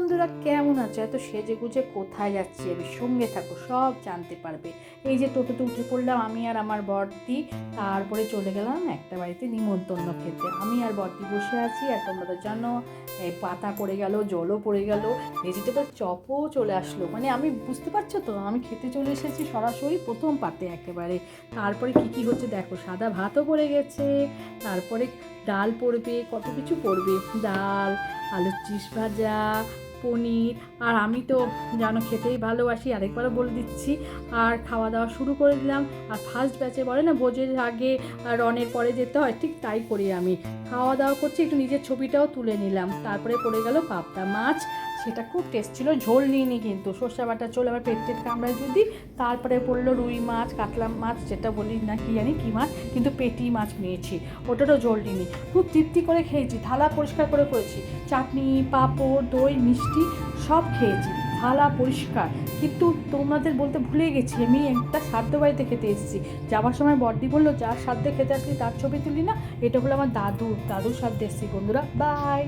বন্ধুরা, কেমন আছো? এত সেজে গুজে কোথায় যাচ্ছি আমি? সঙ্গে থাকো, সব জানতে পারবে। এই যে টোটোতে উঠে পড়লাম আমি আর আমার বড়দি, তারপরে চলে গেলাম একটা বাড়িতে নিমন্ত্রণ খেতে। আমি আর বড়দি বসে আছি, আর তোমরা তো জানো এই পাতা পড়ে গেল, জলও পড়ে গেল, ভেজিটেবল চপও চলে আসলো। মানে আমি বুঝতে পারছো তো, আমি খেতে চলে এসেছি সরাসরি প্রথম পাতে একেবারে। তারপরে কি কি হচ্ছে দেখো, সাদা ভাতও পড়ে গেছে, তারপরে ডাল পড়বে, কত কিছু পড়বে, ডাল, আলুর চিপস ভাজা, পনির। আর আমি তো জানো খেতেই ভালোবাসি, আরেকবারও বলে দিচ্ছি। আর খাওয়া দাওয়া শুরু করে দিলাম। আর ফার্স্ট ব্যাচে বলে না ভোজের আগে রনের পরে যেতে হয়, ঠিক তাই করি আমি। খাওয়া দাওয়া করছি, একটু নিজের ছবিটাও তুলে নিলাম। তারপরে পড়ে গেল পাবদা মাছ, সেটা খুব টেস্ট ছিল। ঝোল নিইনি কিন্তু, সর্ষে বাটা চলে আবার পেট টেট কামড়ায় যদি। তারপরে পড়লো রুই মাছ, কাতলা মাছ যেটা বলি না কি জানি কী মাছ, কিন্তু পেটি মাছ নিয়েছি, ওটারও ঝোল নিইনি। খুব তৃপ্তি করে খেয়েছি, থালা পরিষ্কার করে করেছি, চাটনি, পাঁপড়, দই, মিষ্টি সব খেয়েছি, থালা পরিষ্কার। কিন্তু তোমাদের বলতে ভুলে গেছি, আমি একটা শ্রাদ্ধ বাড়িতে খেতে এসেছি। যাওয়ার সময় বড়দি বললো, যার শ্রাদ্ধে খেতে আসলি তার ছবি তুলি না। এটা হলো আমার দাদুর শ্রাদ্ধে এসেছি বন্ধুরা। বাই।